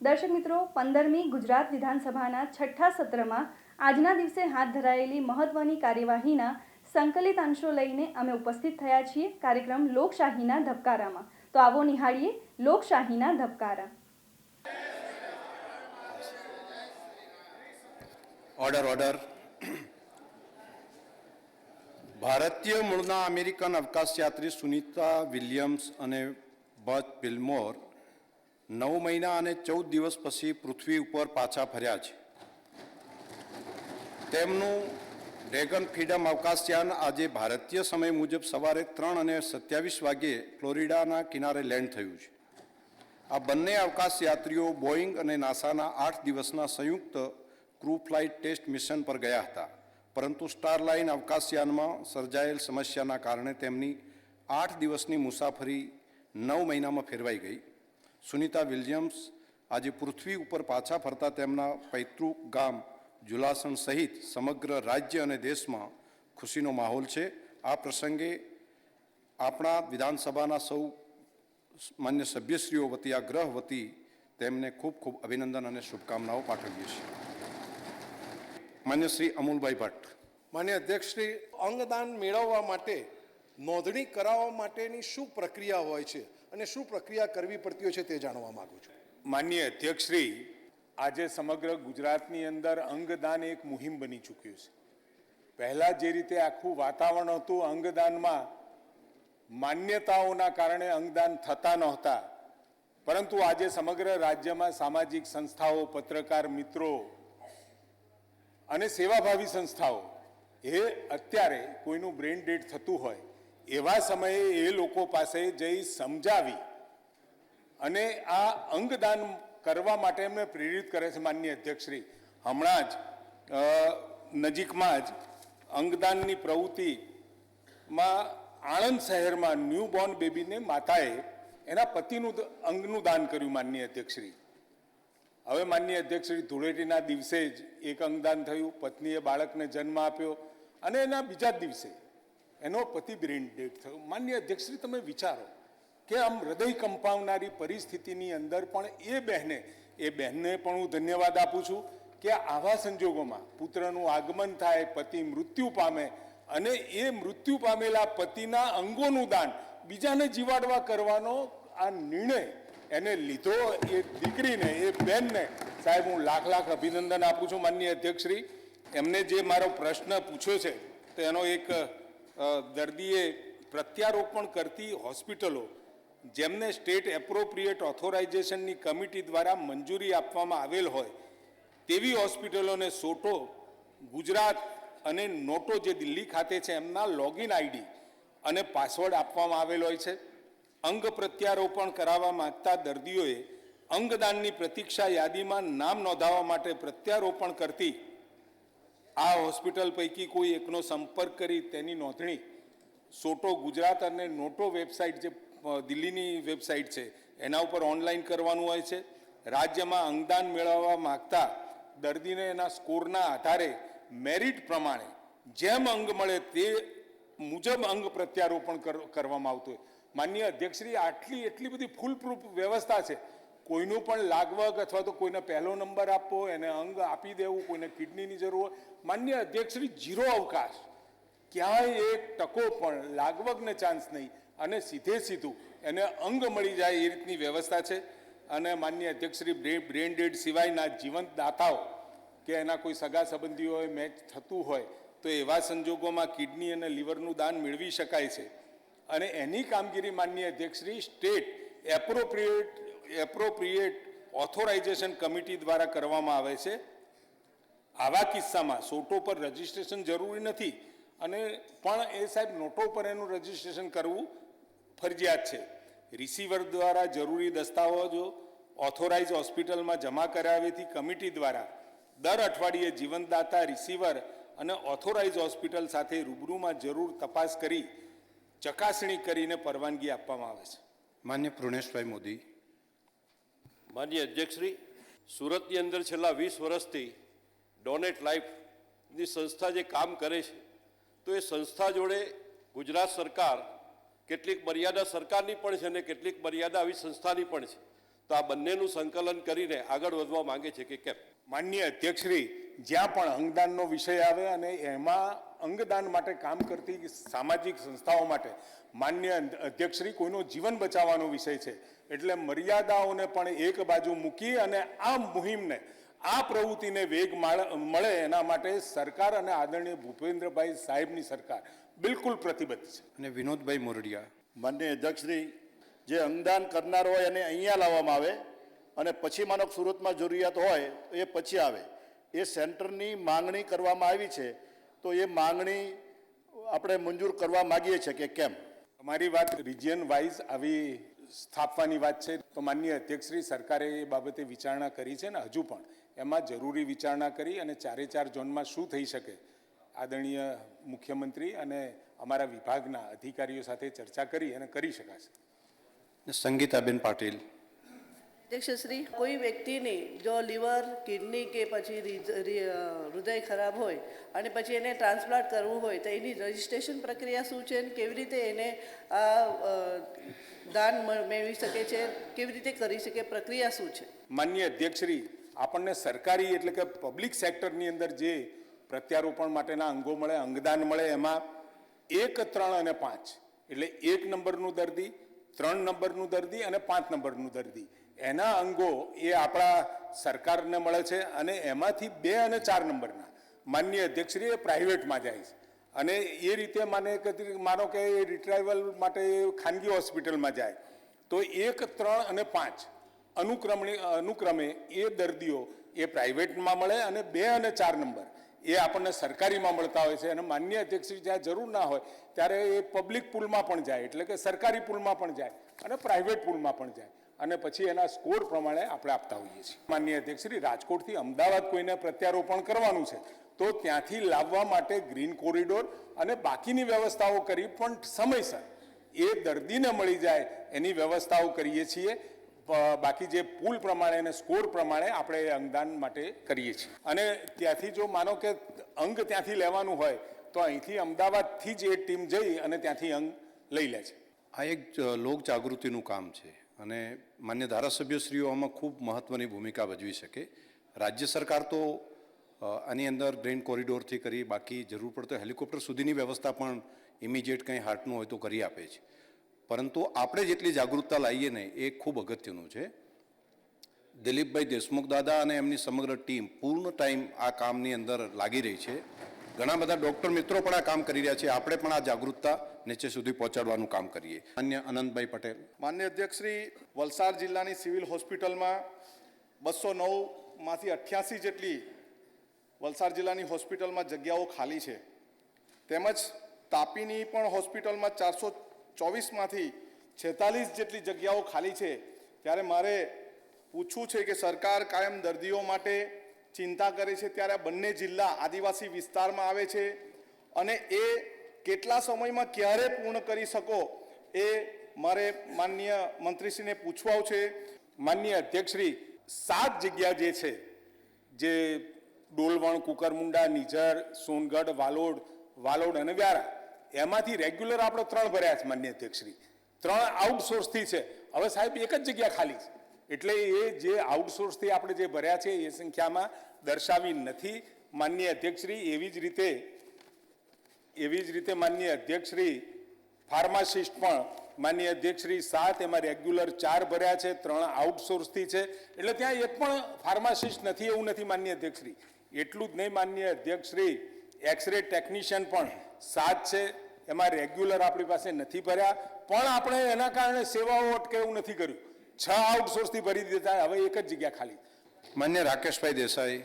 દર્શક મિત્રો, 15મી ગુજરાત વિધાનસભાના છઠ્ઠા સત્રમાં આજના દિવસે હાથ ધરાયેલી મહત્વની કાર્યવાહીના સંકલિત અંશો લઈને અમે ઉપસ્થિત થયા છીએ કાર્યક્રમ લોકશાહીના ધબકારામાં. તો આવો નિહાળીએ લોકશાહીના ધબકારા. ઓર્ડર. ભારતીય મૂળના અમેરિકન અવકાશયાત્રી સુનિતા વિલિયમ્સ અને બચ વિલ્મોર 9 મહિના અને 14 દિવસ પછી પૃથ્વી ઉપર પાછા ફર્યા છે. તેમનું ડ્રેગન ફ્રીડમ અવકાશયાન આજે ભારતીય સમય મુજબ સવારે 3:27 વાગ્યે ફ્લોરિડાના કિનારે લેન્ડ થયું છે. આ બંને અવકાશયાત્રીઓ બોઈંગ અને નાસાના 8 દિવસના સંયુક્ત ક્રૂ ફ્લાઇટ ટેસ્ટ મિશન પર ગયા હતા, પરંતુ સ્ટારલાઇન અવકાશયાનમાં સર્જાયેલ સમસ્યાના કારણે તેમની 8 દિવસની મુસાફરી 9 મહિનામાં ફેરવાઈ ગઈ. સુનિતા વિલિયમ્સ આજે પૃથ્વી ઉપર પાછા ફરતા તેમના પૈતૃક ગામ જુલાસણ સહિત સમગ્ર રાજ્ય અને દેશમાં ખુશીનો માહોલ છે. આ પ્રસંગે આપણા વિધાનસભાના સૌ માન્ય સભ્યશ્રીઓ વતી આ ગ્રહ વતી તેમને ખૂબ ખૂબ અભિનંદન અને શુભકામનાઓ પાઠવીએ છીએ. માન્ય શ્રી અમૂલભાઈ ભટ્ટ. માન્ય અધ્યક્ષશ્રી, અંગદાન મેળવવા માટે નોંધણી કરાવવા માટેની શું પ્રક્રિયા હોય છે અને શું પ્રક્રિયા કરવી પડતી હોય છે તે જાણવા માંગુ છું. માનનીય અધ્યક્ષશ્રી, આજે સમગ્ર ગુજરાતની અંદર અંગદાન એક મુહિમ બની ચૂક્યું છે. પહેલાં જે રીતે આખું વાતાવરણ હતું, અંગદાનમાં માન્યતાઓના કારણે અંગદાન થતા નહોતા, પરંતુ આજે સમગ્ર રાજ્યમાં સામાજિક સંસ્થાઓ, પત્રકાર મિત્રો અને સેવાભાવી સંસ્થાઓ એ અત્યારે કોઈનું બ્રેઇન ડેડ થતું હોય એવા સમયે એ લોકો પાસે જઈ સમજાવી અને આ અંગદાન કરવા માટે એમને પ્રેરિત કરે છે. માનનીય અધ્યક્ષશ્રી, હમણાં જ નજીકમાં જ અંગદાનની પ્રવૃત્તિમાં આણંદ શહેરમાં ન્યૂબોર્ન બેબીને માતાએ એના પતિનું અંગનું દાન કર્યું. માનનીય અધ્યક્ષશ્રી, હવે માનનીય અધ્યક્ષશ્રી, ધૂળેટીના દિવસે જ એક અંગદાન થયું, પત્નીએ બાળકને જન્મ આપ્યો અને એના બીજા જ દિવસે એનો પતિ બ્રેઇન ડેડ થયો. માનનીય અધ્યક્ષશ્રી, તમે વિચારો કે આમ હૃદય કંપાવનારી પરિસ્થિતિની અંદર પણ એ બહેનને પણ હું ધન્યવાદ આપું છું કે આવા સંજોગોમાં પુત્રનું આગમન થાય, પતિ મૃત્યુ પામે અને એ મૃત્યુ પામેલા પતિના અંગોનું દાન બીજાને જીવાડવા કરવાનો આ નિર્ણય એને લીધો. એ દીકરીને, એ બહેનને સાહેબ હું લાખ અભિનંદન આપું છું. માનનીય અધ્યક્ષશ્રી, એમને જે મારો પ્રશ્ન પૂછ્યો છે તો એનો એક દર્દીએ પ્રત્યારોપણ કરતી હોસ્પિટલો જેમને સ્ટેટ એપ્રોપ્રિએટ ઓથોરાઇઝેશનની કમિટી દ્વારા મંજૂરી આપવામાં આવેલ હોય તેવી હોસ્પિટલોને સોટો ગુજરાત અને નોટો જે દિલ્હી ખાતે છે એમના લોગિન આઈડી અને પાસવર્ડ આપવામાં આવેલ હોય છે. અંગ પ્રત્યારોપણ કરાવવા માંગતા દર્દીઓએ અંગદાનની પ્રતીક્ષા યાદીમાં નામ નોંધાવવા માટે પ્રત્યારોપણ કરતી આ હોસ્પિટલ પૈકી કોઈ એકનો સંપર્ક કરી તેની નોંધણી સોટો ગુજરાત અને નોટો વેબસાઇટ જે દિલ્હીની વેબસાઇટ છે એના ઉપર ઓનલાઈન કરવાનું હોય છે. રાજ્યમાં અંગદાન મેળવવા માંગતા દર્દીને એના સ્કોરના આધારે મેરિટ પ્રમાણે જેમ અંગ મળે તે મુજબ અંગ પ્રત્યારોપણ કરવામાં આવતું હોય. માનનીય અધ્યક્ષશ્રી, એટલી બધી ફૂલ પ્રૂફ વ્યવસ્થા છે. કોઈનું પણ લાગવગ અથવા તો કોઈને પહેલો નંબર આપવો, એને અંગ આપી દેવું, કોઈને કિડનીની જરૂર હોય, માનનીય અધ્યક્ષશ્રી ઝીરો અવકાશ, ક્યાંય એક ટકો પણ લાગવગને ચાન્સ નહીં અને સીધું એને અંગ મળી જાય એ રીતની વ્યવસ્થા છે. અને માનનીય અધ્યક્ષશ્રી, બ્રેઇન ડેડ સિવાયના જીવંત દાતાઓ કે એના કોઈ સગા સંબંધીઓ હોય, મેચ થતું હોય તો એવા સંજોગોમાં કિડની અને લીવરનું દાન મેળવી શકાય છે. અને એની કામગીરી માનનીય અધ્યક્ષશ્રી સ્ટેટ એપ્રોપ્રિએટ ઓથોરાઇઝેશન કમિટી દ્વારા કરવામાં આવે છે. આવા કિસ્સામાં સોટો પર રજિસ્ટ્રેશન જરૂરી નથી અને પણ એ સાહેબ નોટો પર એનું રજિસ્ટ્રેશન કરવું ફરજિયાત છે. રિસીવર દ્વારા જરૂરી દસ્તાવેજો ઓથોરાઇઝ હોસ્પિટલમાં જમા કરાવેથી કમિટી દ્વારા દર અઠવાડિયે જીવનદાતા રિસીવર અને ઓથોરાઇઝ હોસ્પિટલ સાથે રૂબરૂમાં જરૂર તપાસ કરી ચકાસણી કરીને પરવાનગી આપવામાં આવે છે. માન્ય પૃણેશભાઈ મોદી. માનનીય અધ્યક્ષશ્રી, સુરતની અંદર છેલ્લા 20 વર્ષથી ડોનેટ લાઈફની સંસ્થા જે કામ કરે છે, તો એ સંસ્થા જોડે ગુજરાત સરકાર કેટલીક મર્યાદા સરકારની પણ છે અને કેટલીક મર્યાદા આવી સંસ્થાની પણ છે. તો આ બંનેનું સંકલન કરીને આગળ વધવા માંગે છે કે કેમ? માનનીય અધ્યક્ષશ્રી, જ્યાં પણ અંગદાનનો વિષય આવે અને એમાં અંગદાન માટે કામ કરતી સામાજિક સંસ્થાઓ માટે માન્ય અધ્યક્ષશ્રી કોઈનો જીવન બચાવવાનો વિષય છે એટલે મર્યાદાઓને પણ એક બાજુ મૂકી અને આ મુહિમને આ પ્રવૃત્તિને વેગ મળે એના માટે સરકાર અને આદરણીય ભૂપેન્દ્રભાઈ સાહેબની સરકાર બિલકુલ પ્રતિબદ્ધ છે. અને વિનોદભાઈ મોરડિયા. માનનીય અધ્યક્ષશ્રી, જે અંગદાન કરનાર હોય એને અહીંયા લાવવામાં આવે અને પછી માનો સુરતમાં જરૂરિયાત હોય તો એ પછી આવે. એ સેન્ટરની માંગણી કરવામાં આવી છે, તો એ માંગણી આપણે મંજૂર કરવા માગીએ છીએ કે કેમ? અમારી વાત રિજિયન વાઇઝ આવી સ્થાપવાની વાત છે તો માનનીય અધ્યક્ષશ્રી સરકારે એ બાબતે વિચારણા કરી છે ને હજુ પણ એમાં જરૂરી વિચારણા કરી અને 4 ઝોનમાં શું થઈ શકે આદરણીય મુખ્યમંત્રી અને અમારા વિભાગના અધિકારીઓ સાથે ચર્ચા કરી અને કરી શકાશે. સંગીતાબેન પાટીલ. અધ્યક્ષશ્રી, કોઈ વ્યક્તિની જો લીવર, કિડની કે પછી હૃદય ખરાબ હોય અને પછી એને ટ્રાન્સપ્લાન્ટ કરવું હોય તો એની રજિસ્ટ્રેશન પ્રક્રિયા શું છે અને કેવી રીતે એને દાન મેળવી શકે છે, કેવી રીતે કરી શકે, પ્રક્રિયા શું છે? માનનીય અધ્યક્ષશ્રી, આપણને સરકારી એટલે કે પબ્લિક સેક્ટરની અંદર જે પ્રત્યારોપણ માટેના અંગો મળે, અંગદાન મળે, એમાં 1, 3 અને 5 એટલે 1 નંબરનું દર્દી, 3 નંબરનું દર્દી અને 5 નંબરનું દર્દી એના અંગો એ આપણા સરકારને મળે છે અને એમાંથી 2 અને 4 નંબરના માનનીય અધ્યક્ષશ્રી એ પ્રાઇવેટમાં જાય છે અને એ રીતે માનો કે રિટ્રાઇવલ માટે ખાનગી હોસ્પિટલમાં જાય તો 1, 3 અને 5 અનુક્રમે એ દર્દીઓ એ પ્રાઇવેટમાં મળે અને 2 અને 4 નંબર એ આપણને સરકારીમાં મળતા હોય છે અને માનનીય અધ્યક્ષશ્રી જ્યાં જરૂર ના હોય ત્યારે એ પબ્લિક પૂલમાં પણ જાય એટલે કે સરકારી પૂલમાં પણ જાય અને પ્રાઇવેટ પૂલમાં પણ જાય અને પછી એના સ્કોર પ્રમાણે આપણે આપતા હોઈએ છીએ. માનનીય અધ્યક્ષશ્રી, રાજકોટથી અમદાવાદ કોઈને પ્રત્યારોપણ કરવાનું છે તો ત્યાંથી લાવવા માટે ગ્રીન કોરિડોર અને બાકીની વ્યવસ્થાઓ કરી પણ સમયસર એ દર્દીને મળી જાય એની વ્યવસ્થાઓ કરીએ છીએ. બાકી જે પુલ પ્રમાણે અને સ્કોર પ્રમાણે આપણે અંગદાન માટે કરીએ છીએ અને ત્યાંથી જો માનો કે અંગ ત્યાંથી લેવાનું હોય તો અહીંથી અમદાવાદથી જ એ ટીમ જઈ અને ત્યાંથી અંગ લઈ લે છે. આ એક લોક જાગૃતિનું કામ છે અને માન્ય ધારાસભ્યશ્રીઓ આમાં ખૂબ મહત્ત્વની ભૂમિકા ભજવી શકે. રાજ્ય સરકાર તો આની અંદર ગ્રીન કોરિડોરથી કરી બાકી જરૂર પડતો હેલિકોપ્ટર સુધીની વ્યવસ્થા પણ ઇમિડિયેટ કંઈ હાર્ટનું હોય તો કરી આપે છે, પરંતુ આપણે જેટલી જાગૃતતા લાવીએ ને એ ખૂબ અગત્યનું છે. દિલીપભાઈ દેશમુખ દાદા અને એમની સમગ્ર ટીમ પૂર્ણ ટાઈમ આ કામની અંદર લાગી રહી છે. ઘણા બધા ડૉક્ટર મિત્રો પણ આ કામ કરી રહ્યા છે. આપણે પણ આ જાગૃતતા નીચે સુધી પહોંચાડવાનું કામ કરીએ. માન્ય અનંતભાઈ પટેલ. માન્ય અધ્યક્ષશ્રી, વલસાડ જિલ્લાની સિવિલ હોસ્પિટલમાં 209માંથી 88 જેટલી વલસાડ જિલ્લાની હોસ્પિટલમાં જગ્યાઓ ખાલી છે, તેમજ તાપીની પણ હોસ્પિટલમાં 424માંથી 46 જેટલી જગ્યાઓ ખાલી છે. ત્યારે મારે પૂછવું છે કે સરકાર કાયમ દર્દીઓ માટે ચિંતા કરે છે, ત્યારે આ બંને જિલ્લા આદિવાસી વિસ્તારમાં આવે છે અને એ કેટલા સમયમાં ક્યારે પૂર્ણ કરી શકો એ મારે માનનીય મંત્રીશ્રીને પૂછવાનું છે. માનનીય અધ્યક્ષશ્રી, 7 જગ્યા જે છે જે ડોલવણ, કુકરમુંડા, નિઝર, સોનગઢ, વાલોડ અને વ્યારા એમાંથી રેગ્યુલર આપણે 3 ભર્યા છે. માનનીય અધ્યક્ષશ્રી, 3 આઉટસોર્સથી છે. હવે સાહેબ એક જ જગ્યા ખાલી છે એટલે એ જે આઉટસોર્સથી આપણે જે ભર્યા છે એ સંખ્યામાં દર્શાવી નથી. માનનીય અધ્યક્ષશ્રી, એવી જ રીતે માનનીય અધ્યક્ષશ્રી ફાર્માસિસ્ટ પણ માનનીય અધ્યક્ષશ્રી 7 એમાં રેગ્યુલર 4 ભર્યા છે, 3 આઉટસોર્સથી છે એટલે ત્યાં એક પણ ફાર્માસિસ્ટ નથી એવું નથી. માનનીય અધ્યક્ષશ્રી, એટલું જ નહીં માનનીય અધ્યક્ષશ્રી, એક્સરે ટેકનિશિયન પણ 7 છે, એમાં રેગ્યુલર આપણી પાસે નથી ભર્યા પણ આપણે એના કારણે સેવાઓ અટકે એવું નથી કર્યું. 6 આઉટસોર્સથી ભરી દીધા, હવે એક જ જગ્યા ખાલી. માન્ય રાકેશભાઈ દેસાઈ.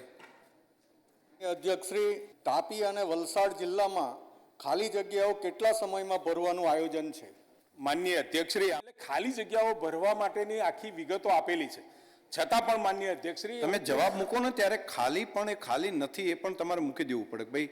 અધ્યક્ષ શ્રી, તાપી અને વલસાડ જિલ્લામાં ખાલી જગ્યાઓ કેટલા સમયમાં ભરવાનું આયોજન છે? માનનીય અધ્યક્ષશ્રી, ખાલી જગ્યાઓ ભરવા માટેની આખી વિગતો આપેલી છે, છતાં પણ માનનીય અધ્યક્ષશ્રી તમે જવાબ મૂકો ને ત્યારે ખાલી પણ એ ખાલી નથી એ પણ તમારે મૂકી દેવું પડે. ભાઈ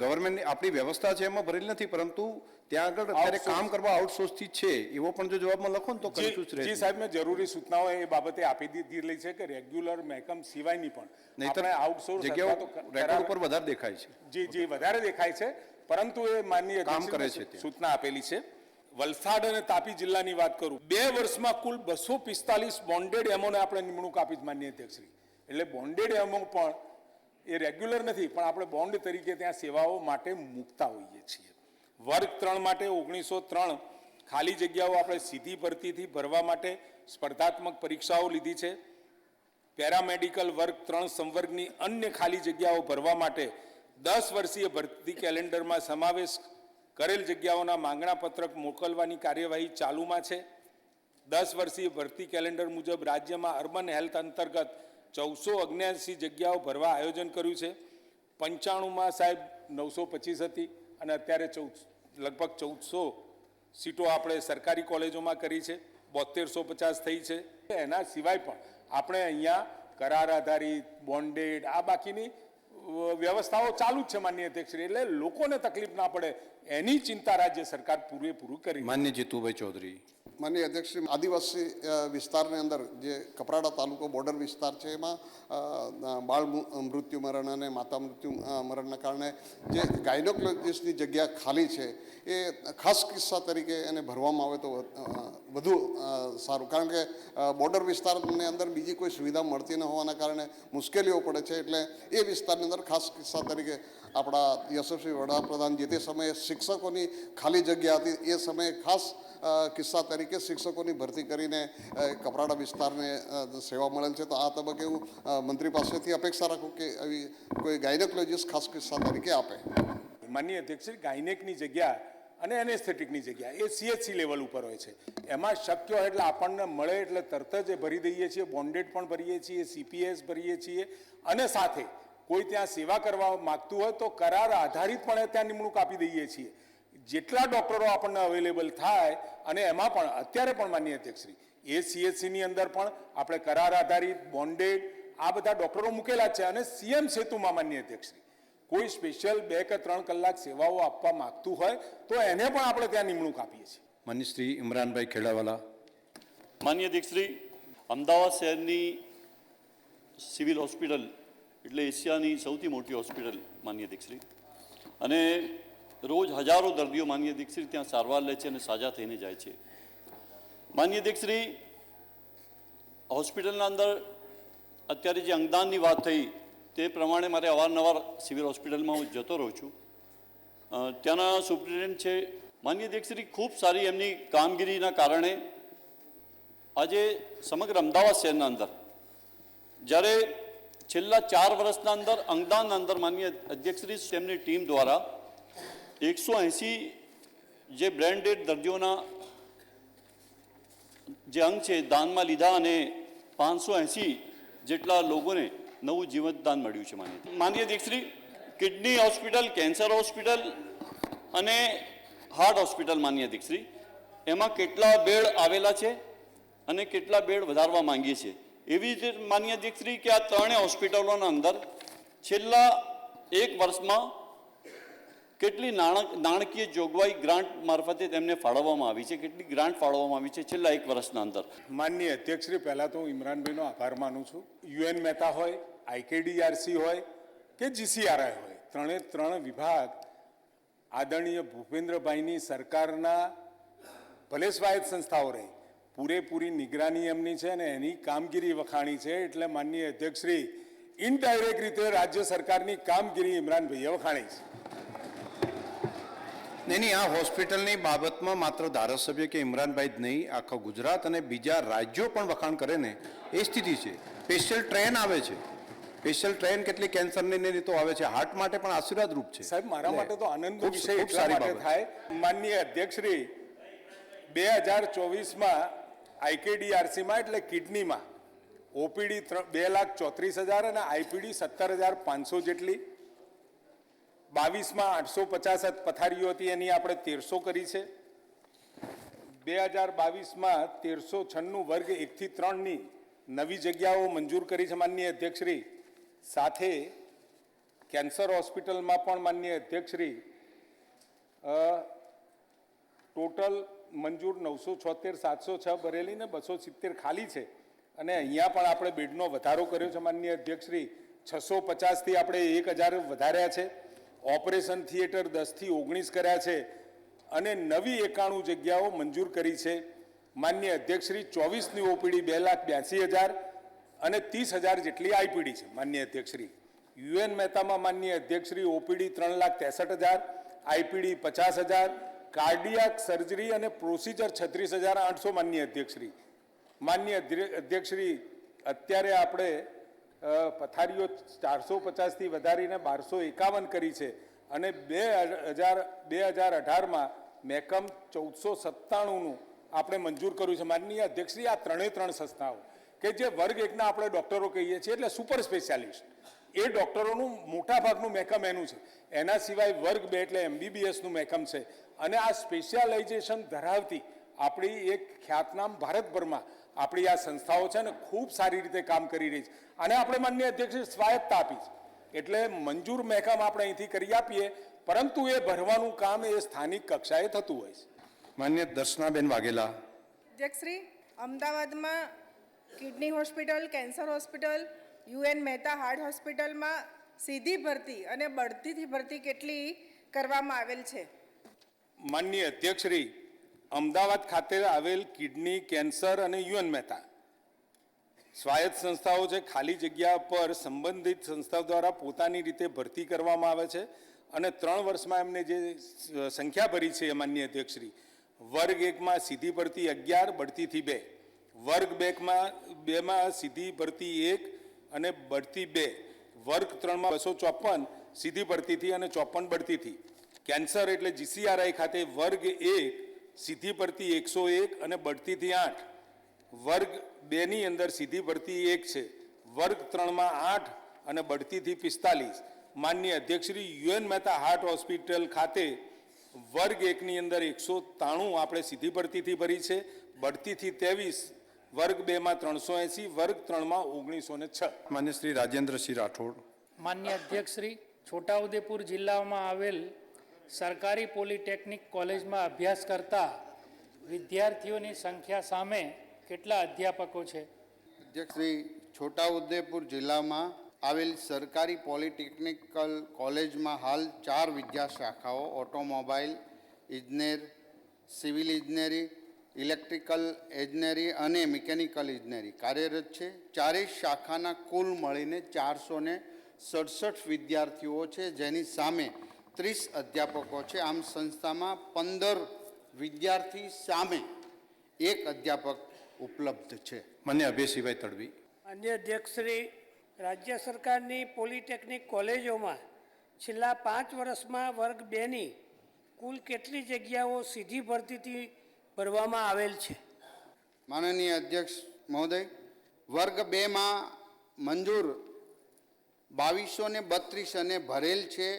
ગવર્મેન્ટની આપણી વ્યવસ્થા છે એમાં ભરેલી નથી, પરંતુ ત્યાં આગળ અત્યારે કામ કરવા આઉટસોર્સથી છે એવો પણ જો જવાબમાં લખો ને તો કન્ફ્યુઝ રહે. જી સાહેબ, મેં જરૂરી સૂચનાઓ એ બાબતે આપી દીધેલી છે કે રેગ્યુલર મહેકમ સિવાયની પણ નહીંતર આપણે આઉટસોર્સ જગ્યાઓ રેકોર્ડ ઉપર વધારે દેખાય છે. જી વધારે દેખાય છે, પરંતુ એ માનનીય કામ કરે છે અધ્યક્ષશ્રીને સૂચના આપેલી છે. વલસાડ અને તાપી જિલ્લાની વાત કરું, 2 વર્ષમાં કુલ 245 બોન્ડેડ એમઓને આપણે નિમણૂક આપી છે માનનીય અધ્યક્ષશ્રી. એટલે બોન્ડેડ એમઓ પણ એ રેગ્યુલર નથી, પણ આપણે બોન્ડ તરીકે ત્યાં સેવાઓ માટે મૂકતા હોઈએ છીએ. વર્ગ 3 માટે 1903 ખાલી જગ્યાઓ આપણે સીધી ભરતીથી ભરવા માટે સ્પર્ધાત્મક પરીક્ષાઓ લીધી છે. પેરામેડિકલ વર્ગ 3 સંવર્ગની અન્ય ખાલી જગ્યાઓ ભરવા માટે 10 વર્ષીય ભરતી કેલેન્ડરમાં સમાવેશ કરેલ જગ્યાઓના માંગણા પત્રક મોકલવાની કાર્યવાહી ચાલુમાં છે. 10 વર્ષીય ભરતી કેલેન્ડર મુજબ રાજ્યમાં અર્બન હેલ્થ અંતર્ગત 1479 જગ્યાઓ ભરવા આયોજન કર્યું છે. 95માં સાહેબ 925 હતી અને અત્યારે લગભગ 1400 સીટો આપણે સરકારી કોલેજોમાં કરી છે, 7250 થઈ છે. એના સિવાય પણ આપણે અહીંયા કરાર આધારિત બોન્ડેડ આ બાકીની વ્યવસ્થાઓ ચાલુ જ છે માનનીય અધ્યક્ષશ્રી. એટલે લોકોને તકલીફ ના પડે એની ચિંતા રાજ્ય સરકાર પૂરેપૂરું કરી. માન્ય જીતુભાઈ ચૌધરી. માનનીય અધ્યક્ષ, આદિવાસી વિસ્તારની અંદર જે કપરાડા તાલુકો બોર્ડર વિસ્તાર છે એમાં બાળ મૃત્યુ મરણ અને માતા મૃત્યુ મરણના કારણે જે ગાયનોકોલોજીસ્ટની જગ્યા ખાલી છે એ ખાસ કિસ્સા તરીકે એને ભરવામાં આવે તો વધુ સારું, કારણ કે બોર્ડર વિસ્તારની અંદર બીજી કોઈ સુવિધા મળતી ન હોવાના કારણે મુશ્કેલીઓ પડે છે. એટલે એ વિસ્તારની અંદર ખાસ કિસ્સા તરીકે આપણા યશસ્વી વડાપ્રધાન જે તે સમયે શિક્ષકોની ખાલી જગ્યા હતી એ સમયે ખાસ કિસ્સા તરીકે શિક્ષકોની ભરતી કરીને કપરાડા વિસ્તારને સેવા મળેલ છે. તો આ તબક્કે હું મંત્રી પાસેથી અપેક્ષા રાખું કે આવી કોઈ ગાયનેકોલોજીસ્ટ ખાસ કિસ્સા તરીકે આપે. માનનીય અધ્યક્ષ, ગાયનેકની જગ્યા અને એનેસ્થેટિકની જગ્યા એ CHC લેવલ ઉપર હોય છે. એમાં શક્ય હોય એટલે આપણને મળે એટલે તરત જ ભરી દઈએ છીએ. બોન્ડેડ પણ ભરીએ છીએ, CPS ભરીએ છીએ, અને સાથે કોઈ ત્યાં સેવા કરવા માગતું હોય તો કરાર આધારિત પણ ત્યાં નિમણૂક આપી દઈએ છીએ. જેટલા ડૉક્ટરો આપણને અવેલેબલ થાય, અને એમાં પણ અત્યારે પણ માનનીય અધ્યક્ષશ્રી એ CHCની અંદર પણ આપણે કરાર આધારિત બોન્ડેડ આ બધા ડૉક્ટરો મૂકેલા છે. અને CM સેતુમાં માનનીય અધ્યક્ષશ્રી કોઈ સ્પેશિયલ 2 કે 3 કલાક સેવાઓ આપવા માગતું હોય તો એને પણ આપણે ત્યાં નિમણૂક આપીએ છીએ. માન્ય શ્રી ઇમરાનભાઈ ખેડાવાલા. માન્ય અધ્યક્ષશ્રી, અમદાવાદ શહેરની સિવિલ હોસ્પિટલ એટલે એશિયાની સૌથી મોટી હોસ્પિટલ માન્ય અધ્યક્ષશ્રી, અને રોજ હજારો દર્દીઓ માન્ય અધ્યક્ષશ્રી ત્યાં સારવાર લે છે અને સાજા થઈને જાય છે. માન્ય અધ્યક્ષશ્રી, હોસ્પિટલના અંદર અત્યારે જે અંગદાનની વાત થઈ તે પ્રમાણે મારે અવારનવાર સિવિલ હોસ્પિટલમાં હું જતો રહું છું. ત્યાંના સુપ્રિન્ટેન્ડન્ટ છે માન્ય અધ્યક્ષશ્રી, ખૂબ સારી એમની કામગીરીના કારણે આજે સમગ્ર અમદાવાદ શહેરના અંદર જ્યારે છેલ્લા 4 વર્ષના અંદર અંગદાનના અંદર માન્ય અધ્યક્ષશ્રી તેમની ટીમ દ્વારા 180 જે બ્રેન્ડેડ દર્દીઓના જે અંગ છે દાનમાં લીધા અને 580 જેટલા લોકોને નવું જીવતદાન મળ્યું છે. માન્ય અધ્યક્ષશ્રી, કિડની હોસ્પિટલ, કેન્સર હોસ્પિટલ અને હાર્ટ હોસ્પિટલ માન્ય અધ્યક્ષશ્રી એમાં કેટલા બેડ આવેલા છે અને કેટલા બેડ વધારવા માંગીએ છીએ. એવી રીતે માન્ય અધ્યક્ષશ્રી કે આ 3 હોસ્પિટલોના અંદર છેલ્લા 1 વર્ષમાં કેટલી નાણાકીય જોગવાઈ ગ્રાન્ટ મારફતે તેમને ફાળવવામાં આવી છે, કેટલી ગ્રાન્ટ ફાળવવામાં આવી છે છેલ્લા 1 વર્ષના અંદર? માનનીય અધ્યક્ષશ્રી, પહેલાં તો હું ઇમરાનભાઈનો આભાર માનું છું. UN મહેતા હોય, IKDRC હોય કે GCRI હોય, 3 વિભાગ આદરણીય ભૂપેન્દ્રભાઈની સરકારના ભલે સ્વાયત્ત સંસ્થાઓ રહી પૂરેપૂરી નિગરાની એમની છે અને એની કામગીરી વખાણી છે. એટલે માનનીય અધ્યક્ષશ્રી, ઇનડાયરેક્ટ રીતે રાજ્ય સરકારની કામગીરી ઇમરાનભાઈએ વખાણી છે. નહીં, આ હોસ્પિટલની બાબતમાં માત્ર ધારાસભ્ય કે ઇમરાનભાઈ જ નહીં, આખા ગુજરાત અને બીજા રાજ્યો પણ વખાણ કરે ને એ સ્થિતિ છે. સ્પેશિયલ ટ્રેન આવે છે, સ્પેશિયલ ટ્રેન કેટલી કેન્સરની તો આવે છે, હાર્ટ માટે પણ આશીર્વાદ રૂપ છે. સાહેબ, મારા માટે તો આનંદનો વિષય ખૂબ એટલા સારી માટે બાબત થાય. માનનીય અધ્યક્ષશ્રી, 2024માં આઈકેડીઆરસીમાં એટલે કિડનીમાં ઓપીડી 2,34,000 અને આઈપીડી 17,500 જેટલી. 22માં 850 પથારીઓ હતી, એની આપણે 1300 કરી છે. 2022માં 1396 વર્ગ 1 થી 3ની નવી જગ્યાઓ મંજૂર કરી છે માનનીય અધ્યક્ષશ્રી. સાથે કેન્સર હોસ્પિટલમાં પણ માનનીય અધ્યક્ષશ્રી ટોટલ મંજૂર 976, 706 ભરેલી ને 270 ખાલી છે. અને અહીંયા પણ આપણે બેડનો વધારો કર્યો છે માનનીય અધ્યક્ષશ્રી. 650થી આપણે 1000 વધાર્યા છે. ઓપરેશન થિયેટર 10 થી 19 કર્યા છે અને નવી 91 જગ્યાઓ મંજૂર કરી છે માનનીય અધ્યક્ષશ્રી. 24ની ઓપીડી 2,82,000 અને 30,000 જેટલી આઈપીડી છે માનનીય અધ્યક્ષશ્રી. યુએન મહેતામાં માનનીય અધ્યક્ષશ્રી ઓપીડી 3,63,000, આઈપીડી 50,000, કાર્ડિયાક સર્જરી અને પ્રોસિજર 36,800 માનનીય અધ્યક્ષશ્રી. માનનીય અધ્યક્ષશ્રી, અત્યારે આપણે પથારીઓ 450થી વધારીને 1251 કરી છે અને 2018માં મેકમ 1497નું આપણે મંજૂર કર્યું છે માનનીય અધ્યક્ષશ્રી. આ ત્રણે સંસ્થાઓ કે જે વર્ગ 1ના આપણે ડૉક્ટરો કહીએ છીએ એટલે સુપર સ્પેશિયાલિસ્ટ, એ ડૉક્ટરોનું મોટાભાગનું મેકમ એનું છે. એના સિવાય વર્ગ 2 એટલે એમબીબીએસનું મેકમ છે. અને આ સ્પેશિયાલાઇઝેશન ધરાવતી આપણી એક ખ્યાતનામ ભારતભરમાં આપણી આ સંસ્થાઓ છે ને ખૂબ સારી રીતે કામ કરી રહી છે. અને આપણે માનનીય અધ્યક્ષ સ્વાયત્તા આપી છે એટલે મંજૂર મહેકમ આપણે અહીંથી કરી આપીએ, પરંતુ એ ભરવાનું કામ એ સ્થાનિક કક્ષાએ થતું હોય છે. માન્ય દર્શનાબેન વાઘેલા. અધ્યક્ષશ્રી, અમદાવાદમાં kidney hospital, cancer hospital, UN Mehta heart હોસ્પિટલમાં સીધી ભરતી અને બઢતીથી ભરતી કેટલી કરવામાં આવેલ છે? માનનીય અધ્યક્ષશ્રી, અમદાવાદ ખાતે આવેલ કિડની, કેન્સર અને યુએન મહેતા સ્વાયત્ત સંસ્થાઓ છે. ખાલી જગ્યા પર સંબંધિત સંસ્થાઓ દ્વારા પોતાની રીતે ભરતી કરવામાં આવે છે અને 3 વર્ષમાં એમને જે સંખ્યા ભરી છે માનનીય અધ્યક્ષશ્રી, વર્ગ 1માં સીધી ભરતી 11, બઢતીથી 2, વર્ગ 2માં સીધી ભરતી 1 અને બઢતી 2, વર્ગ 3માં 254 સીધી ભરતીથી અને 54 બઢતીથી. કેન્સર એટલે જીસીઆરઆઈ ખાતે વર્ગ 1 સીધી ભરતી 101 અને બઢતીથી 8, વર્ગ 2ની અંદર સીધી ભરતી 1 છે, વર્ગ 3માં 8 અને બઢતીથી 45. માનનીય અધ્યક્ષશ્રી, યુએન મહેતા હાર્ટ હોસ્પિટલ ખાતે વર્ગ 1ની અંદર 193 આપણે સીધી ભરતીથી ભરી છે, બઢતીથી 23, વર્ગ 2માં 380, વર્ગ 3માં 1906. માન્ય શ્રી રાજેન્દ્રસિંહ રાઠોડ. માન્ય અધ્યક્ષશ્રી, છોટાઉદેપુર જિલ્લામાં આવેલ સરકારી પોલિટેકનિક કોલેજમાં અભ્યાસ કરતા વિદ્યાર્થીઓની સંખ્યા સામે કેટલા અધ્યાપકો છે? અધ્યક્ષશ્રી, છોટાઉદેપુર જિલ્લામાં આવેલ સરકારી પોલિટેકનિકલ કોલેજમાં હાલ 4 વિદ્યા શાખાઓ ઓટોમોબાઈલ ઇજનેર, સિવિલ ઇજનેરી, ઇલેક્ટ્રિકલ ઇજનેરી અને મિકેનિકલ ઇજનેરી કાર્યરત છે. 4 શાખાના કુલ મળીને 467 વિદ્યાર્થીઓ છે, જેની સામે 30 અધ્યાપકો છે. આમ સંસ્થામાં 15 વિદ્યાર્થી સામે 1 અધ્યાપક ઉપલબ્ધ છે. માન્ય અભયસિંહભાઈ તડવી. માન્ય અધ્યક્ષશ્રી, રાજ્ય સરકારની પોલિટેકનિક કોલેજોમાં છેલ્લા 5 વર્ષમાં વર્ગ 2ની કુલ કેટલી જગ્યાઓ સીધી ભરતીથી ભરવામાં આવેલ છે? માનનીય અધ્યક્ષ મહોદય, વર્ગ 2માં મંજૂર 2232 અને ભરેલ છે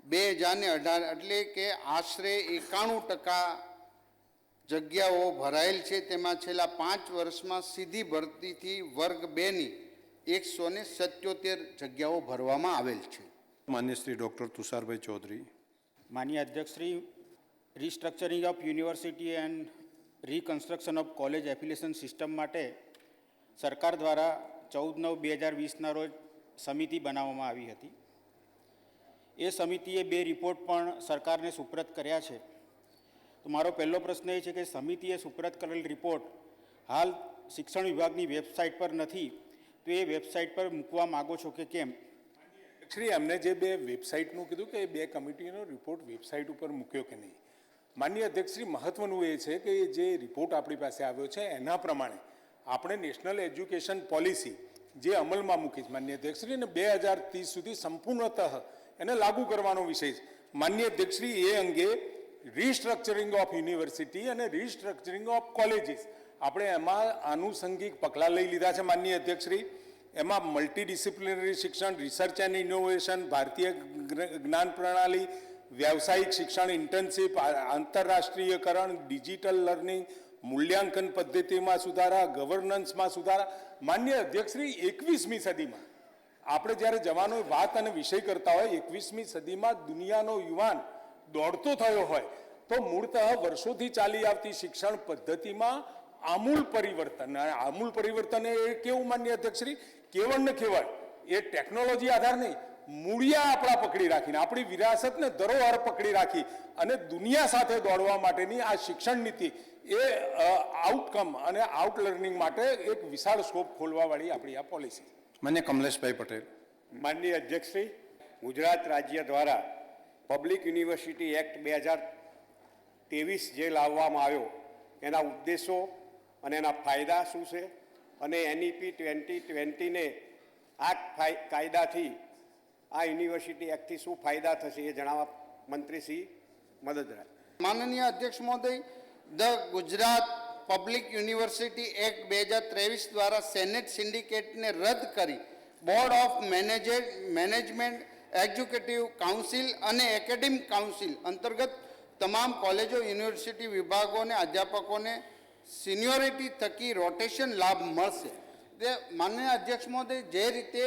2018, એટલે કે આશરે 91% જગ્યાઓ ભરાયેલ છે. તેમાં છેલ્લા 5 વર્ષમાં સીધી ભરતીથી વર્ગ 2ની 177 જગ્યાઓ ભરવામાં આવેલ છે. માન્ય શ્રી ડૉક્ટર તુષારભાઈ ચૌધરી. માન્ય અધ્યક્ષશ્રી, restructuring of university and reconstruction of college affiliation system માટે સરકાર દ્વારા 14/9/2020ના રોજ સમિતિ બનાવવામાં આવી હતી. એ સમિતિએ 2 રિપોર્ટ પણ સરકારને સુપ્રત કર્યા છે. તો મારો પહેલો પ્રશ્ન એ છે કે સમિતિએ સુપ્રત કરેલ રિપોર્ટ હાલ શિક્ષણ વિભાગની વેબસાઇટ પર નથી, તો એ વેબસાઇટ પર મૂકવા માગો છો કે કેમ? શ્રી, અમને જે 2 વેબસાઇટનું કીધું કે 2 કમિટીનો રિપોર્ટ વેબસાઇટ ઉપર મૂક્યો કે નહીં. માનનીય અધ્યક્ષશ્રી, મહત્વનું એ છે કે જે રિપોર્ટ આપણી પાસે આવ્યો છે એના પ્રમાણે આપણે નેશનલ એજ્યુકેશન પોલિસી જે અમલમાં મૂકી છે માનનીય અધ્યક્ષશ્રી, અને 2030 સુધી સંપૂર્ણતઃ એને લાગુ કરવાનો વિષય છે. માનનીય અધ્યક્ષશ્રી, એ અંગે રિસ્ટ્રક્ચરિંગ ઓફ યુનિવર્સિટી અને રિસ્ટ્રક્ચરિંગ ઓફ કોલેજીસ આપણે એમાં આનુષંગિક પગલાં લઈ લીધા છે માનનીય અધ્યક્ષશ્રી. એમાં મલ્ટીડિસિપ્લિનરી શિક્ષણ, રિસર્ચ એન્ડ ઇનોવેશન, ભારતીય જ્ઞાન પ્રણાલી, વ્યવસાયિક શિક્ષણ, ઇન્ટર્નશીપ, આંતરરાષ્ટ્રીયકરણ, ડિજિટલ લર્નિંગ, મૂલ્યાંકન પદ્ધતિમાં સુધારા, ગવર્નન્સમાં સુધારા. માનનીય અધ્યક્ષશ્રી, 21મી સદીમાં આપણે જ્યારે જવાનો વાત અને વિષય કરતા હોય, 21મી સદીમાં દુનિયાનો યુવાન દોડતો થયો હોય તો મૂળતઃ વર્ષોથી ચાલી આવતી શિક્ષણ પદ્ધતિમાં આમૂલ પરિવર્તન. આમૂલ પરિવર્તન એ કેવું માનનીય અધ્યક્ષશ્રી? કેવળ ને કેવળ એ ટેકનોલોજી આધાર નહીં, મૂળિયા આપણા પકડી રાખીને, આપણી વિરાસતને ધરોહર પકડી રાખી અને દુનિયા સાથે દોડવા માટેની આ શિક્ષણ નીતિ એ આઉટકમ અને આઉટ લર્નિંગ માટે એક વિશાળ સ્કોપ ખોલવાવાળી આપણી આ પોલિસી. માન્ય કમલેશભાઈ પટેલ. માનનીય અધ્યક્ષશ્રી, ગુજરાત રાજ્ય દ્વારા પબ્લિક યુનિવર્સિટી એક્ટ 2023 જે લાવવામાં આવ્યો એના ઉદ્દેશો અને એના ફાયદા શું છે અને NEP 2020ને આ કાયદાથી આ યુનિવર્સિટી એક્ટથી શું ફાયદા થશે એ જણાવવા મંત્રીશ્રી મદદ રાખે. માનનીય અધ્યક્ષ મહોદય, the Gujarat public university act 2023 દ્વારા સેનેટ સિન્ડિકેટને રદ કરી board of management, executive council અને એકેડેમિક કાઉન્સિલ અંતર્ગત તમામ કોલેજો, યુનિવર્સિટી વિભાગોને, અધ્યાપકોને સિનિયોરિટી થકી રોટેશન લાભ મળશે. તે માનનીય અધ્યક્ષ મહોદય, જે રીતે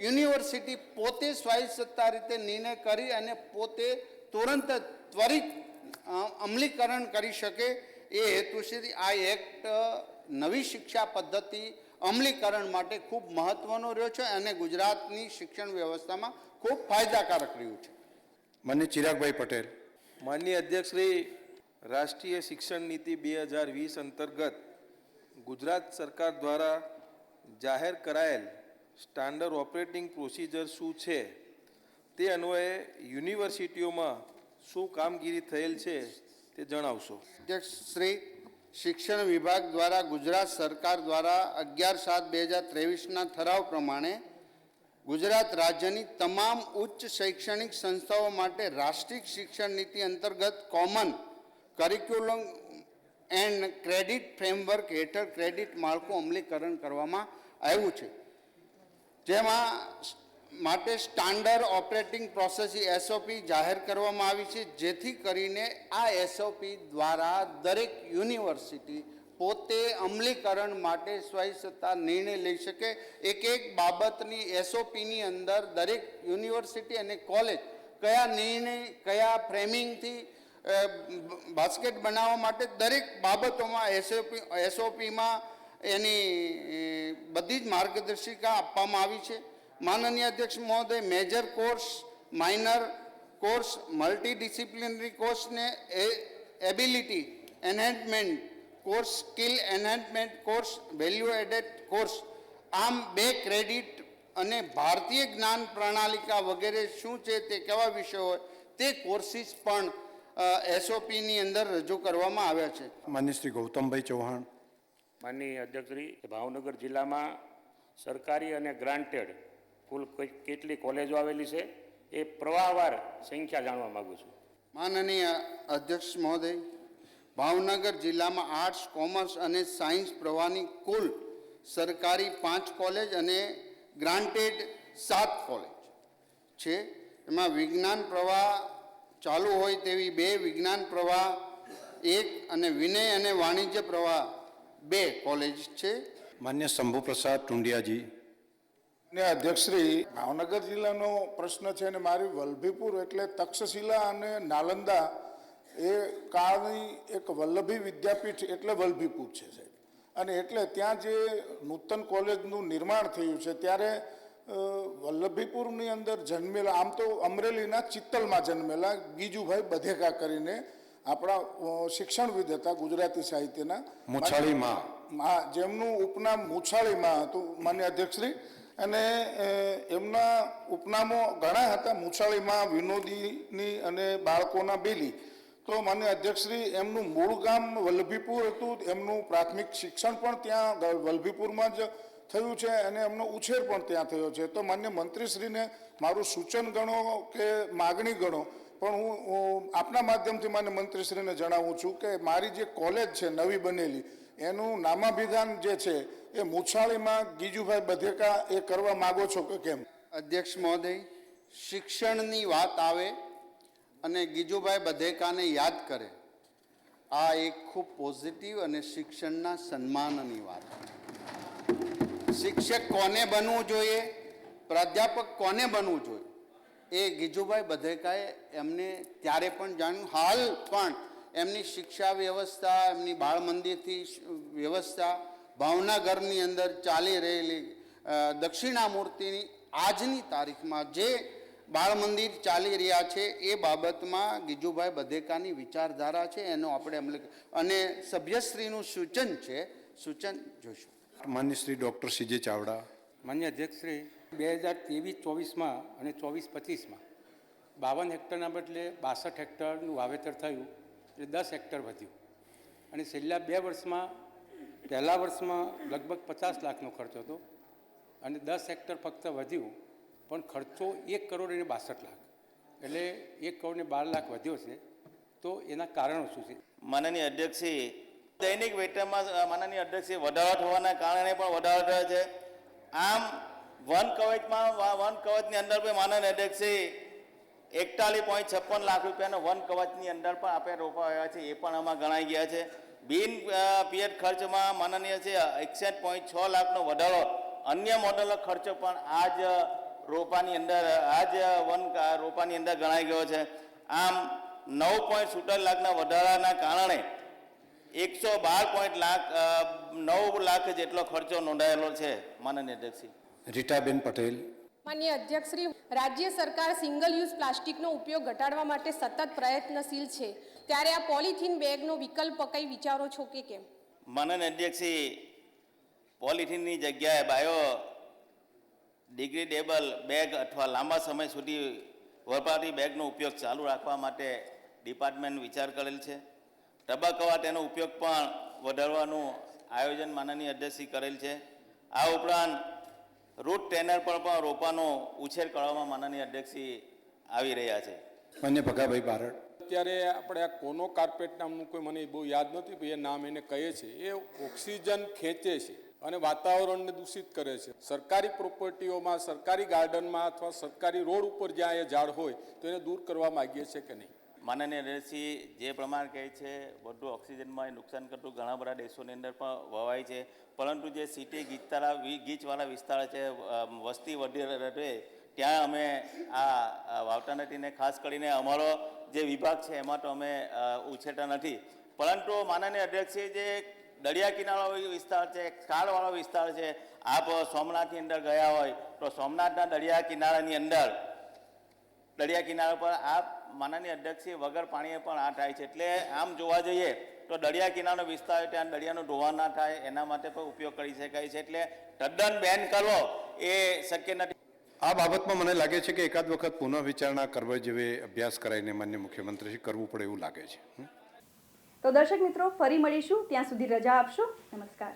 યુનિવર્સિટી પોતે સ્વાયત્તતા રીતે નિર્ણય કરી અને પોતે તુરંત ત્વરિત અમલીકરણ કરી શકે એ હેતુથી આ એક્ટ નવી શિક્ષા પદ્ધતિ અમલીકરણ માટે ખૂબ મહત્વનો રહ્યો છે અને ગુજરાતની શિક્ષણ વ્યવસ્થામાં ખૂબ ફાયદાકારક રહ્યું છે. માન્ય ચિરાગભાઈ પટેલ. માનનીય અધ્યક્ષશ્રી, રાષ્ટ્રીય શિક્ષણ નીતિ 2020 અંતર્ગત ગુજરાત સરકાર દ્વારા જાહેર કરાયેલ સ્ટાન્ડર્ડ ઓપરેટિંગ પ્રોસિજર શું છે તે અન્વયે યુનિવર્સિટીઓમાં શું કામગીરી થયેલ છે તે જણાવશો. અધ્યક્ષશ્રી, શિક્ષણ વિભાગ દ્વારા ગુજરાત સરકાર દ્વારા 11/7/2023ના ઠરાવ પ્રમાણે ગુજરાત રાજ્યની તમામ ઉચ્ચ શૈક્ષણિક સંસ્થાઓ માટે રાષ્ટ્રીય શિક્ષણ નીતિ અંતર્ગત common curriculum and credit framework હેઠળ ક્રેડિટ માળખું અમલીકરણ કરવામાં આવ્યું છે, જેમાં માટે સ્ટાન્ડર્ડ ઓપરેટિંગ પ્રોસેસ SOP જાહેર કરવામાં આવી છે, જેથી કરીને આ SOP દ્વારા દરેક યુનિવર્સિટી પોતે અમલીકરણ માટે સ્વયંસત્તા નિર્ણય લઈ શકે. એક બાબતની SOPની અંદર દરેક યુનિવર્સિટી અને કોલેજ કયા નિર્ણય, કયા ફ્રેમિંગથી બાસ્કેટ બનાવવા માટે દરેક બાબતોમાં SOPમાં એની બધી જ માર્ગદર્શિકા આપવામાં આવી છે. માનનીય અધ્યક્ષ મહોદય, major course, minor course, multidisciplinary કોર્સને ability enhancement course, skill enhancement course, value added course, આમ 2 ક્રેડિટ અને ભારતીય જ્ઞાન પ્રણાલિકા વગેરે શું છે તે કેવા વિષયો હોય તે કોર્સિસ પણ SOPની અંદર રજૂ કરવામાં આવ્યા છે. માન્ય શ્રી ગૌતમભાઈ ચૌહાણ. માનનીય અધ્યક્ષશ્રી, ભાવનગર જિલ્લામાં સરકારી અને ગ્રાન્ટેડ કુલ કેટલી કોલેજો આવેલી છે એ પ્રવાહવાર સંખ્યા જાણવા માગું છું. માનનીય અધ્યક્ષ મહોદય, ભાવનગર જિલ્લામાં આર્ટ્સ, કોમર્સ અને સાયન્સ પ્રવાહની કુલ સરકારી 5 કોલેજ અને ગ્રાન્ટેડ 7 કોલેજ છે. એમાં વિજ્ઞાન પ્રવાહ ચાલુ હોય તેવી 2, વિજ્ઞાન પ્રવાહ 1 અને વિનય અને વાણિજ્ય પ્રવાહ 2 કોલેજ છે. માન્ય શંભુપ્રસાદ ટુંડિયાજી. ને અધ્યક્ષશ્રી, ભાવનગર જિલ્લાનો પ્રશ્ન છે અને મારી વલ્લભીપુર એટલે તક્ષશિલા અને નાલંદા એ કાળની એક વલ્લભી વિદ્યાપીઠ એટલે વલ્લભીપુર છે સાહેબ. અને એટલે ત્યાં જે નૂતન કોલેજનું નિર્માણ થયું છે ત્યારે વલ્લભીપુરની અંદર જન્મેલા, આમ તો અમરેલીના ચિત્તલમાં જન્મેલા ગીજુભાઈ બધેકા કરીને આપણા શિક્ષણવિદ હતા ગુજરાતી સાહિત્યના, મુછાળીમાં, જેમનું ઉપનામ મુછાળીમાં હતું માન્ય અધ્યક્ષશ્રી. અને એમના ઉપનામો ઘણા હતા, મુછાળીમાં, વિનોદીની અને બાળકોના બેલી. તો માન્ય અધ્યક્ષશ્રી, એમનું મૂળ ગામ વલ્લભીપુર હતું, એમનું પ્રાથમિક શિક્ષણ પણ ત્યાં વલ્લભીપુરમાં જ થયું છે અને એમનો ઉછેર પણ ત્યાં થયો છે. તો માન્ય મંત્રીશ્રીને મારું સૂચન ગણો કે માગણી ગણો, પણ હું આપના માધ્યમથી માન્ય મંત્રીશ્રીને જણાવું છું કે મારી જે કોલેજ છે નવી બનેલી એનું નામાભિધાન જે છે એ મુછાળીમાં ગીજુભાઈ બધેકા એ કરવા માગો છો કે કેમ? અધ્યક્ષ મહોદય, શિક્ષણની વાત આવે અને ગીજુભાઈ બધેકાને યાદ કરે, આ એક ખૂબ પોઝિટિવ અને શિક્ષણના સન્માનની વાત. શિક્ષક કોને બનવું જોઈએ, પ્રાધ્યાપક કોને બનવું જોઈએ, એ ગીજુભાઈ બધેકાએ એમને ત્યારે પણ જાણ્યું. હાલ પણ એમની શિક્ષા વ્યવસ્થા, એમની બાળ મંદિરથી વ્યવસ્થા, ભાવનગરની અંદર ચાલી રહેલી દક્ષિણામૂર્તિની આજની તારીખમાં જે બાળ મંદિર ચાલી રહ્યા છે એ બાબતમાં ગીજુભાઈ બધેકાની વિચારધારા છે, એનો આપણે અમલ અને સભ્યશ્રીનું સૂચન છે, સૂચન જોઈશું. માન્ય શ્રી ડૉક્ટર સીજે ચાવડા. માન્ય અધ્યક્ષશ્રી, 2023-24માં અને 24-25માં 52 હેક્ટરના બદલે 62 હેક્ટરનું વાવેતર થયું, એટલે 10 હેક્ટર વધ્યું. અને છેલ્લા 2 વર્ષમાં, પહેલા વર્ષમાં લગભગ 50 લાખનો ખર્ચ હતો અને 10 હેક્ટર ફક્ત વધ્યું, પણ ખર્ચો 1 કરોડ અને 62 લાખ, એટલે 1 કરોડ ને 12 લાખ વધ્યો છે. તો એના કારણો શું છે? માનનીય અધ્યક્ષશ્રી, દૈનિક વેતનમાં માનનીય અધ્યક્ષશ્રી વધારો થવાના કારણે પણ વધારો થયો છે. આમ વન કવચની અંદર પણ માનનીય અધ્યક્ષશ્રી 41.56 લાખ રૂપિયાનો વન કવચની અંદર પણ આપણે રોપા આવ્યા છે, એ પણ આમાં ગણાઈ ગયા છે. બિન પિયત ખર્ચમાં માનનીય છે 61.6 લાખનો વધારો, અન્ય મોડેલો ખર્ચો પણ આ જ રોપાની અંદર, આ જ વન રોપાની અંદર ગણાઈ ગયો છે. આમ 9.67 લાખના વધારાના કારણે 112.9 લાખ જેટલો ખર્ચો નોંધાયેલો છે. માનનીય અધ્યક્ષશ્રી. રીટાબેન પટેલ. માનનીય અધ્યક્ષશ્રી, રાજ્ય સરકાર સિંગલ યુઝ પ્લાસ્ટિકનો ઉપયોગ ઘટાડવા માટે સતત પ્રયત્નશીલ છે, ત્યારે આ પોલિથીન બેગનો વિકલ્પ કઈ વિચારો છો કે કેમ? માનનીય અધ્યક્ષશ્રી, પોલિથીનની જગ્યાએ બાયો ડિગ્રેડેબલ બેગ અથવા લાંબા સમય સુધી વપરાતી બેગનો ઉપયોગ ચાલુ રાખવા માટે ડિપાર્ટમેન્ટ વિચાર કરેલ છે. તબક્કાવાર તેનો ઉપયોગ પણ વધારવાનું આયોજન માનનીય અધ્યક્ષશ્રી કરેલ છે. આ ઉપરાંત રૂટ ટેનર પર પણ રોપાનો ઉછેર કરવામાં માનનીય અધ્યક્ષશ્રી આવી રહ્યા છે. માન્ય ભગાભાઈ બારડ. અત્યારે આપણે આ કોનો કાર્પેટ નામનું કોઈ મને બહુ યાદ નથી, એ નામ એને કહે છે, એ ઓક્સિજન ખેંચે છે અને વાતાવરણને દૂષિત કરે છે. સરકારી પ્રોપર્ટીઓમાં, સરકારી ગાર્ડનમાં અથવા સરકારી રોડ ઉપર જ્યાં એ ઝાડ હોય તો એને દૂર કરવા માગીએ છીએ કે નહીં? માનનીય અધ્યક્ષશ્રી, જે પ્રમાણે કહે છે વધુ ઓક્સિજનમાં નુકસાન કરતું ઘણા બધા દેશોની અંદર પણ વવાય છે, પરંતુ જે સિટી ગીચવાળા વિસ્તાર છે, વસ્તી વધી રહે, ત્યાં અમે આ વાવતા નથી ને ખાસ કરીને અમારો જે વિભાગ છે એમાં તો અમે ઉછેરતા નથી. પરંતુ માનનીય અધ્યક્ષશ્રી, જે દરિયા કિનારો વિસ્તાર છે, ખાડવાળો વિસ્તાર છે, આપ સોમનાથની અંદર ગયા હોય તો સોમનાથના દરિયા કિનારાની અંદર દરિયા કિનારા પર આ માનનીય અધ્યક્ષશ્રી વગર પાણીએ પણ આ થાય છે. એટલે આમ જોવા જઈએ તો દરિયા કિનારાનો વિસ્તાર ત્યાં દરિયાનું ધોવાણ ના થાય એના માટે પણ ઉપયોગ કરી શકાય છે. એટલે તદ્દન બેન કરવો એ શક્ય નથી. આ બાબતમાં મને લાગે છે કે એકાદ વખત પુનઃ વિચારણા કરવા જેવી અભ્યાસ કરાવીને માન્ય મુખ્યમંત્રીશ્રી કરવું પડે એવું લાગે છે. તો દર્શક મિત્રો, ફરી મળીશું, ત્યાં સુધી રજા આપશો. નમસ્કાર.